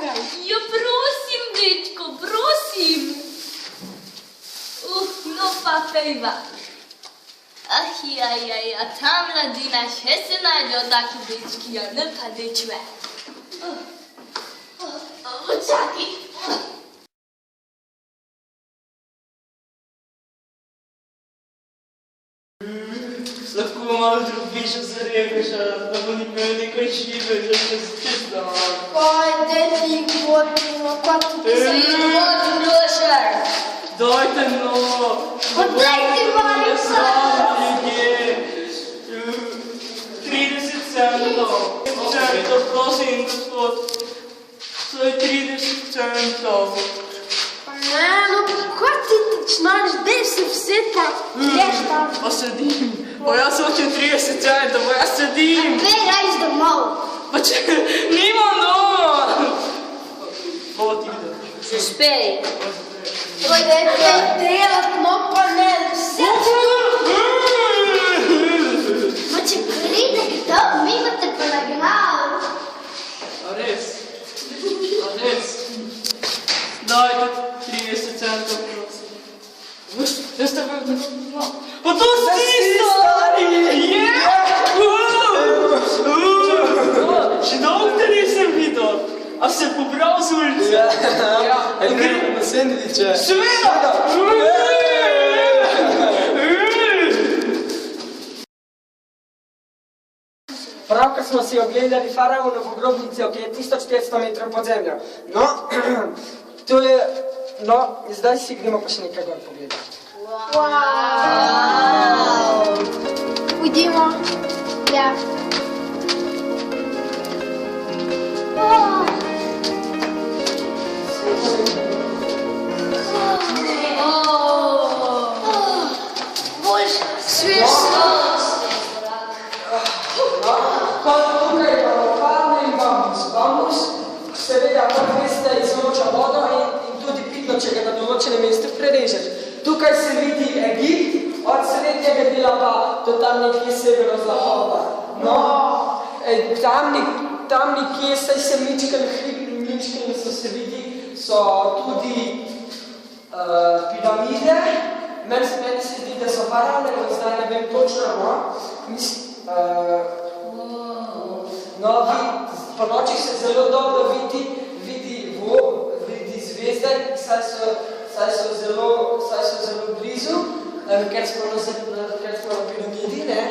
pomagaj. Ja, prosim, dečko, prosim. No pa fejva. Ja, ta mladina še se najde od taki dečki, ja ne pa dečve. Čakaj. Lahko malo drobiša se rekeša, da bo ni imel nekaj šibe, že čez dan. Kaj, deti, godino, kaj tu se izvodi, Lošar? Dajte no! Pa daj ti Marica! 30 centov. Centov, prosim, gospod. To je 30 centov. Pa ne, no kaj ti znaš, dej se vseta, greš tam. Pa sedim. Pa jaz hočem 30 centov, pa jaz sedim. Gej, rajš domov. Pa če nimam doma. Bo ti da. Se špej. Tvoj dete delat, no pa ne, vse tu. Ma če pride kdo, mimo te pa nagnal. A res? A res? Dajte 30 centov, prosim. Jaz te bom... Pa to si stari! Je! Še dolgo te nisem videl. A se pobral z ulice? Ja. Gremo na sendviče. Seveda! Pravkar smo si ogledali faraonovo grobnico, ki je 1400 metrov pod zemljo. No, to je... No, zdaj si gremo pa še nekaj gor pogledati. Wow. Ujdimo. Ja. Boljše. Svež Pa tukaj imamo farme in bambus. Bambus, seveda, kot veste, izloča vodo in tudi pitno, če ga na določenem mestu prerežeš. Tukaj se vidi Egipt, od srednjega dela pa do tam nekje severozahoda. No, tam nekje, saj se mličkali so se vidi, so tudi piramide. Meni se zdi, da so faraone, zdaj ne vem točno, no, po nočih se zelo dobro vidi zvezde, saj so zelo blizu, ker smo na piramidi, ne?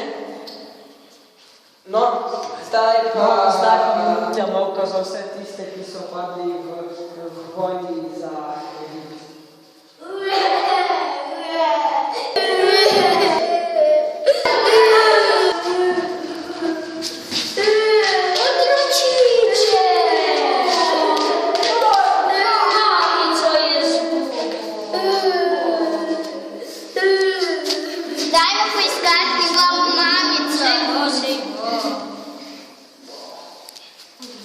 No, zdaj pa Mitja Mavka za vse tiste, ki so padli v vojni za Egipt. Dajmo poiskati njegovo mamico.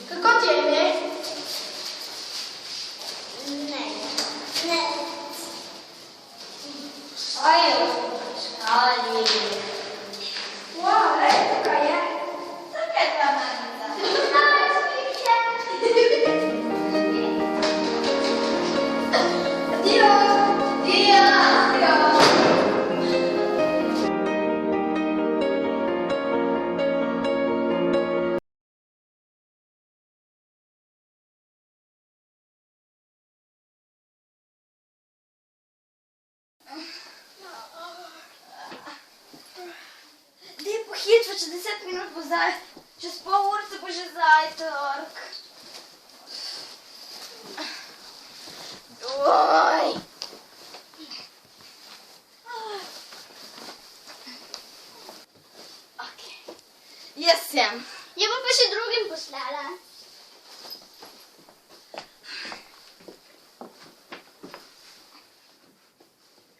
Kako ti je ime? Ne. Ajo. Ali. Wow, lej, tukaj je. Tukaj je tvoja mamica. Adio. Dej pohitro, če 10 minut bo zdaj, čez pol urce bo že zajtrk. Oj. Okej. Jaz sem. Ja bom pa še drugim poslala.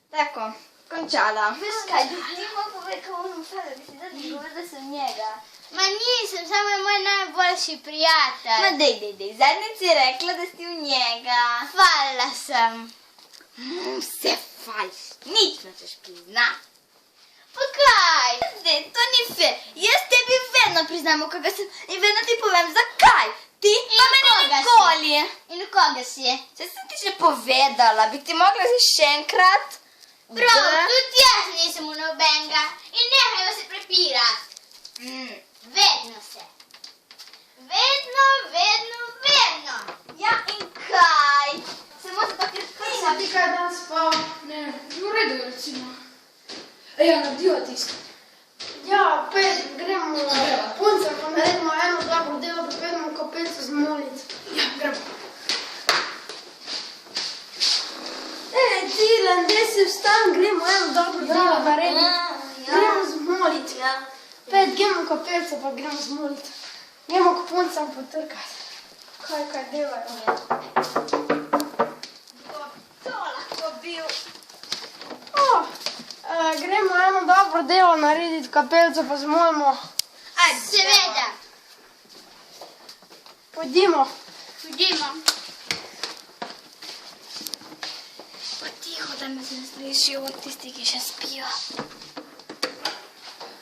Tako, končala. Veš kaj, ti mu povej, kako ono fara, bi si zadnji govoril, da sem njega. Ma nisem, samo je moj najboljši prijatelj. Ma dej, zadnjič si rekla, da si v njega. Hvala sem. Vse falš, nič nočeš priznati. Pa kaj? Zdaj, to ni fair. Jaz tebi vedno priznam, koga sem in vedno ti povem, zakaj. Ti pa mene nikoli. In koga si? Če sem ti že povedala, bi ti mogla še enkrat. Prav, tudi jaz nisem v nobenega in nehajo se prepirati. Vedno se. Vedno. Ja, in kaj? Samo zato, ker Sam ti kaj dan spal? Ne, v redu recimo. Ja, narediva tisto. Ja, gremo punca, pa naredimo eno dobro delo, pa pojdemo v kapelico zmolit. Ja, gremo. Tilan, gdje si vstan, gremo eno dobro delo narediti. Gremo zmolit. Gremo v kapelico, pa gremo zmolit. Gremo k puncam potrkati. Kaj delajo? to lahko bil. Gremo eno dobro delo narediti, kapelico pa zmolimo. Seveda. Pojdimo. Pa tiho, da me se ne slišijo od tistih, ki še spijo.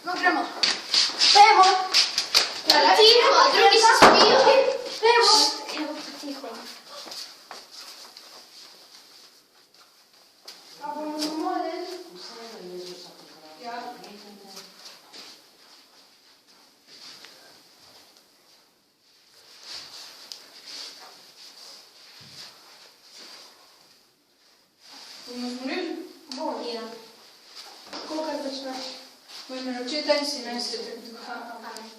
No, gremo. Pejmo. Tiho, drugi še spijo. Pejmo. Evo, pa tiho. A bomo zmolili? Ja. Bomo zmolili? Bomo. Ja. Kolikor začneš? V imenu Očeta in Sina in Svetega Duha. Amen.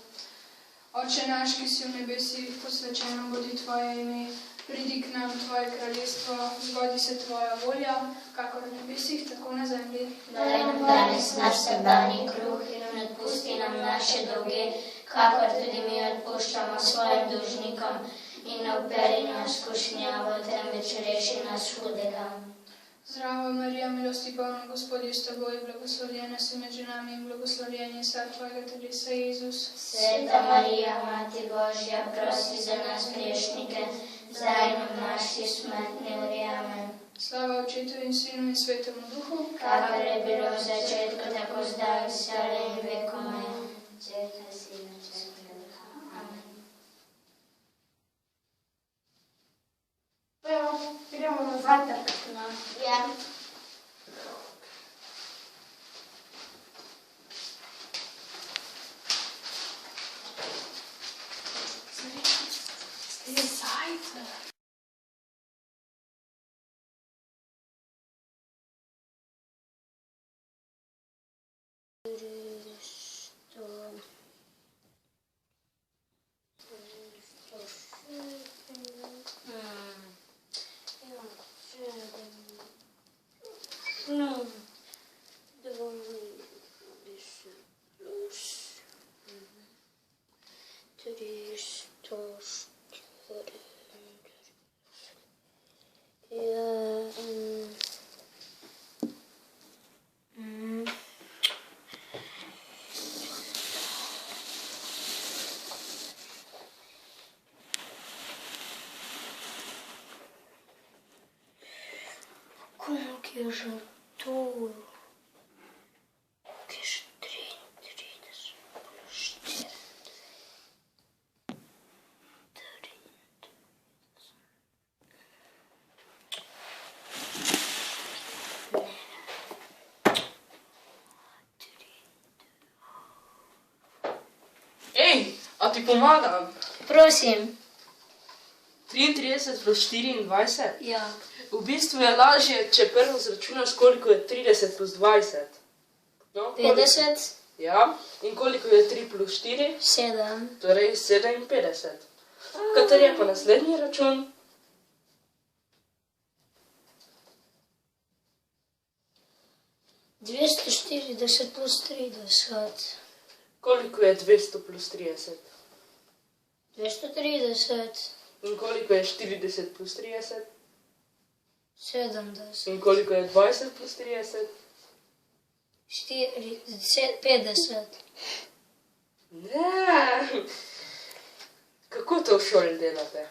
Oče naš, ki si v nebesih, posvečeno bodi tvoje ime, pridi k nam tvoje kraljestvo, zgodi se tvoja volja, kakor v nebesih, tako na zemlji. Daj nam danes naš vsakdanji kruh in odpusti nam naše dolge, kakor tudi mi odpuščamo svojim dolžnikom, in ne vperi nas v skušnjavo, temveč reši nas hudega. Zdravo Marija, milosti polna, Gospod je s teboj, blagoslovljena si med ženami in blagoslovljen je sad tvojega telesa, Jezus. Sveta Marija, Mati Božja, prosi za nas grešnike, zdaj in v naši smrtni uri. Amen. Slava Očetu in Sinu in Svetemu Duhu, Kakor je bilo v začetku, tako zdaj, vselej in vekomaj. Očeta, Sina, Svetega Duha. Amen. gremo na zajtrk. Ja. Je zajtrk. Como que eu já estou? Que já 33 plus 4. Ej, a ti pomagam? Prosim. 33 plus 24? Ja. V bistvu je lažje, če prvo zračunaš, koliko je 30 plus 20. No, 50. Ja, in koliko je 3 plus 4? 7. Torej 57. Kater je pa naslednji račun? ...240 plus 30. Koliko je 200 plus 30? 230. In koliko je 40 plus 30? 70. In koliko je 20 plus 30? 50. Ne. Kako to v šoli delate?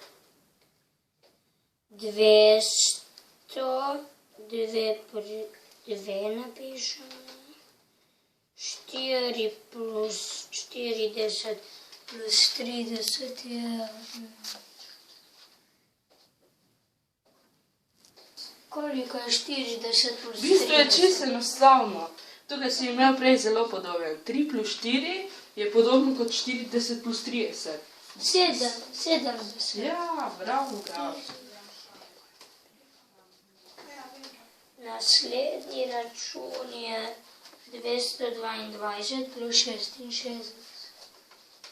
200, 2 napišemo, 4 plus 40 plus 30 je... Koliko je 40 plus 30? V bistvu je čisto enostavno. Tukaj si imel prej zelo podoben. 3 plus 4 je podobno kot 40 plus 30. 70. Ja, bravo, bravo. Naslednji račun je 222 plus 66.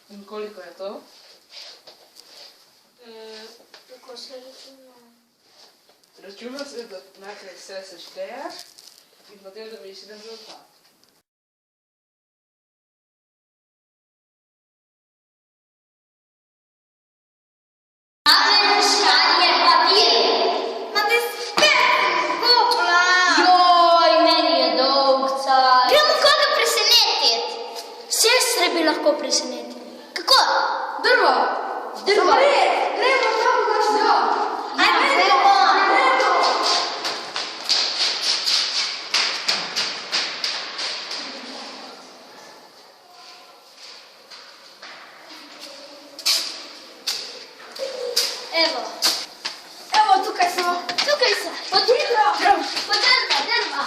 In koliko je to? Kako se računa? Računa se, da najprej vse sešteješ in potem dobiš rezultat. Ma te spet gopla! Joj, meni je dolg cajt. Gremo koga presenetiti. Sestre bi lahko presenetili. Kako? Drva! Drva. Gremo tam, baš da! Ajme, gremo! Evo. Evo, tukaj smo. Tukaj so. Podrva. Podrva.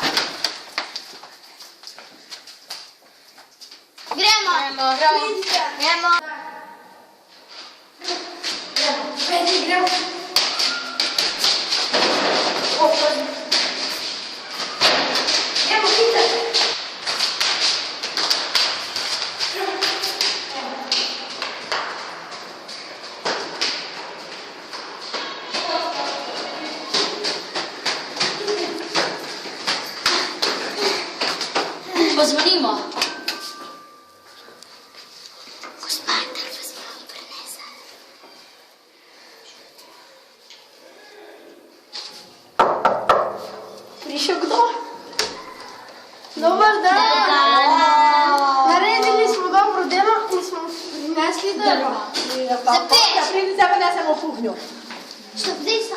Gremo. Gremo. Ajde, gremo. Evo, hitaj. Pozvonimo. Gospa, da vas malo prenese. Prišel kdo? Dobar dan. Naredili smo dobro delo in smo prinesli drva. Zapeč. Pridi, da ponesemo v kuhnjo. Što zdaj so?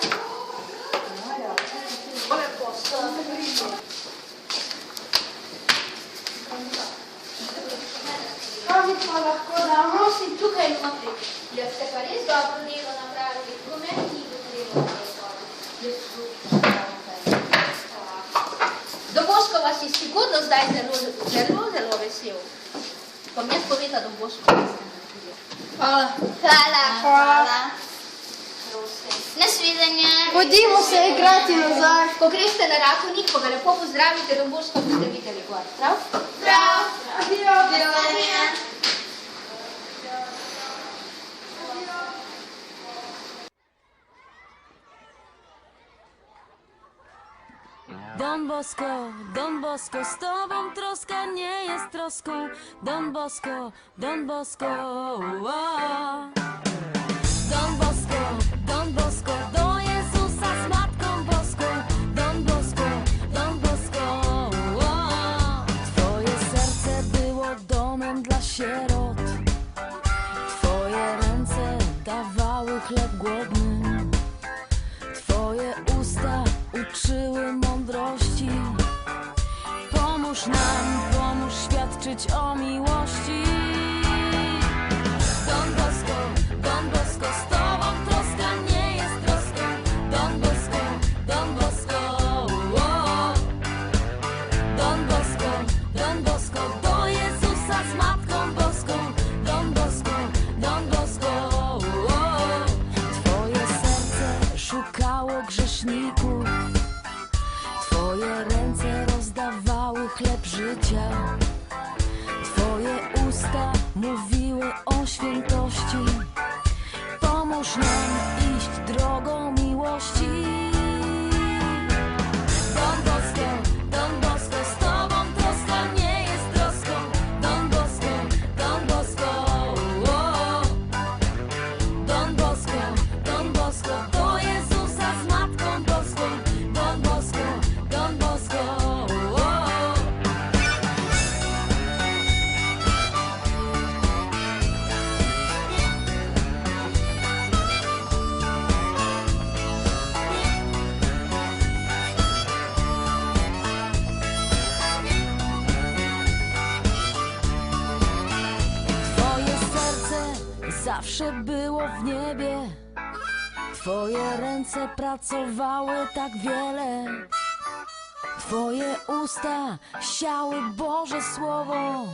Kavi pa lahko damo si tukaj notri. Ja ste pa res dobro delo napravili. Ko meni ni bilo Doboško vas je sigurno zdaj zelo vesel. Pa mi je povedala Doboško, da ste naredili. Hvala. Hvala. Nasvidenje. Pojdimo se igrati nazaj. Ko greste na Rakovnik, pa ga lepo pozdravite, Doboško boste videli gor, prav? Prav. Adijo. Adijo. Don Bosco, z tobą troska nie jest troską. Don Bosco, Don Bosco, Don Bosco, do Jezusa z Matką Boską. Don Bosco, twoje serce było domem dla sierot. Twoje ręce dawały chleb głodnym. Twoje usta uczyły mądrości. Pomóż nam, pomóż świadczyć o miłości. Don Bosco, z tobą troska nie jest troską. Don Bosco, Don Bosco, do Jezusa z Matką Boską. Don Bosco, twoje serce szukało grzeszników. Twoje ręce rozdawały chleb życia. Twoje usta mówiły o świętości. Pomóż nam iść drogą miłości. Don Bosco, z tobą troska nie jest troską. Don Bosco, Don Bosco, do Jezusa z Matką Boską. zawsze było w niebie. Twoje ręce pracowały tak wiele. Twoje usta siały Boże Słowo.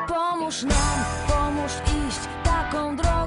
Pomóż nam, pomóż iść taką drogą.